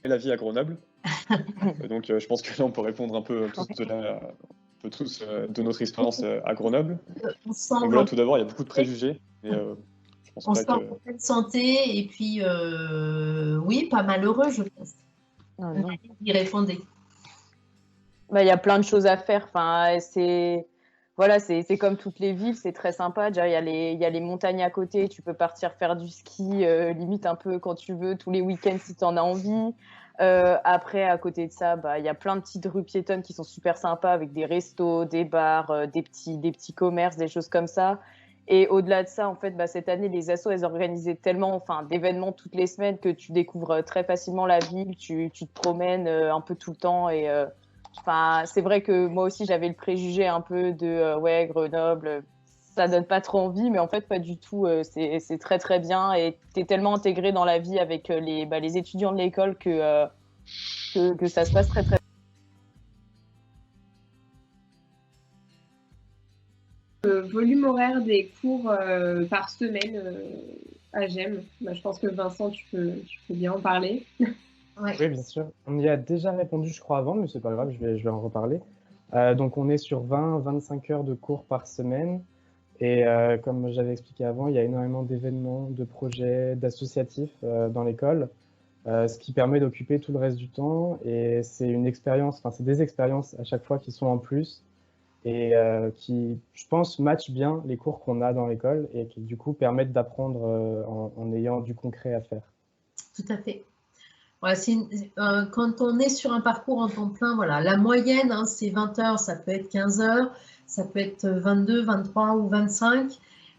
la vie à Grenoble. Donc, je pense que là, on peut répondre un peu de notre expérience à Grenoble. On Donc semble voilà, en, tout d'abord, il y a beaucoup de préjugés, mais je pense on pas semble que... en pleine santé et puis oui, pas malheureux, je pense. Ah, non. Y répondez. Bah, il y a plein de choses à faire. Enfin, voilà, c'est comme toutes les villes, c'est très sympa. Déjà, il y a les montagnes à côté. Tu peux partir faire du ski, limite un peu quand tu veux, tous les week-ends si tu en as envie. Après, à côté de ça, bah, il y a plein de petites rues piétonnes qui sont super sympas avec des restos, des bars, des petits commerces, des choses comme ça. Et au-delà de ça, en fait, bah, cette année, les assos, elles organisaient tellement, enfin, d'événements toutes les semaines que tu découvres très facilement la ville. Tu te promènes un peu tout le temps et enfin, c'est vrai que moi aussi, j'avais le préjugé un peu de ouais, Grenoble, ça donne pas trop envie, mais en fait, pas du tout. C'est très, très bien et tu es tellement intégré dans la vie avec les étudiants de l'école que ça se passe très, très bien. Volume horaire des cours par semaine à GEM. Bah, je pense que Vincent, tu peux bien en parler. Ouais. Oui, bien sûr. On y a déjà répondu, je crois, avant, mais c'est pas grave, je vais en reparler. Donc, on est sur 20-25 heures de cours par semaine. Et comme j'avais expliqué avant, il y a énormément d'événements, de projets, d'associatifs dans l'école, ce qui permet d'occuper tout le reste du temps. Et c'est une expérience, enfin, c'est des expériences à chaque fois qui sont en plus et qui, je pense, matchent bien les cours qu'on a dans l'école et qui, du coup, permettent d'apprendre en ayant du concret à faire. Tout à fait. Ouais, quand on est sur un parcours en temps plein, voilà, la moyenne, hein, c'est 20 heures, ça peut être 15 heures, ça peut être 22, 23 ou 25.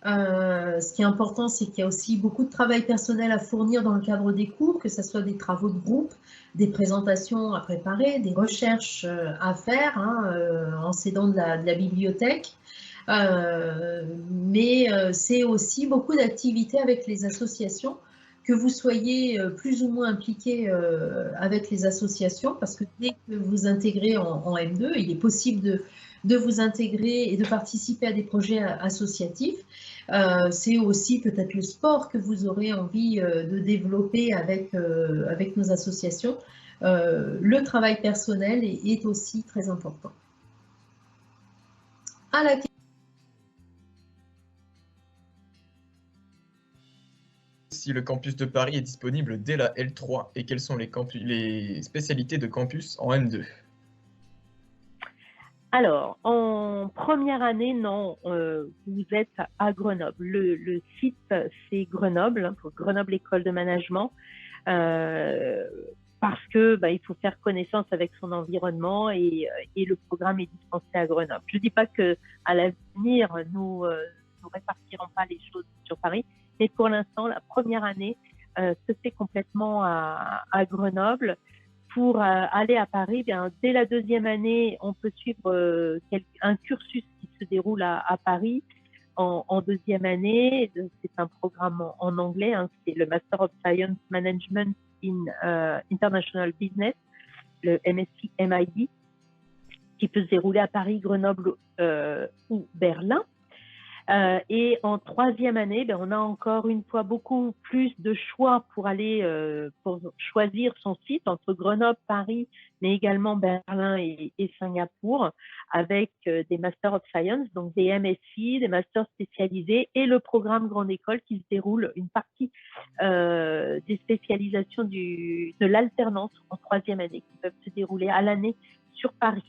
Ce qui est important, c'est qu'il y a aussi beaucoup de travail personnel à fournir dans le cadre des cours, que ce soit des travaux de groupe, des présentations à préparer, des recherches à faire, hein, en s'aidant de la bibliothèque. Mais c'est aussi beaucoup d'activités avec les associations, que vous soyez plus ou moins impliqué avec les associations, parce que dès que vous intégrez en M2, il est possible de vous intégrer et de participer à des projets associatifs. C'est aussi peut-être le sport que vous aurez envie de développer avec nos associations. Le travail personnel est aussi très important. À la Si le campus de Paris est disponible dès la L3 et quelles sont les spécialités de campus en M2? Alors, en première année, non, vous êtes à Grenoble. Le site, c'est Grenoble, pour Grenoble École de Management, parce que il faut faire connaissance avec son environnement et le programme est dispensé à Grenoble. Je dis pas que à l'avenir, nous répartirons pas les choses sur Paris, mais pour l'instant, la première année se fait complètement à Grenoble. Pour aller à Paris, bien, dès la deuxième année, on peut suivre un cursus qui se déroule à Paris en deuxième année. C'est un programme en anglais, hein, c'est le Master of Science Management in International Business, le MSc MIB, qui peut se dérouler à Paris, Grenoble ou Berlin. Et en troisième année, on a encore une fois beaucoup plus de choix pour aller pour choisir son site entre Grenoble, Paris, mais également Berlin et Singapour, avec des Masters of Science, donc des MSc, des masters spécialisés et le programme Grande École qui se déroule une partie des spécialisations de l'alternance en troisième année qui peuvent se dérouler à l'année sur Paris.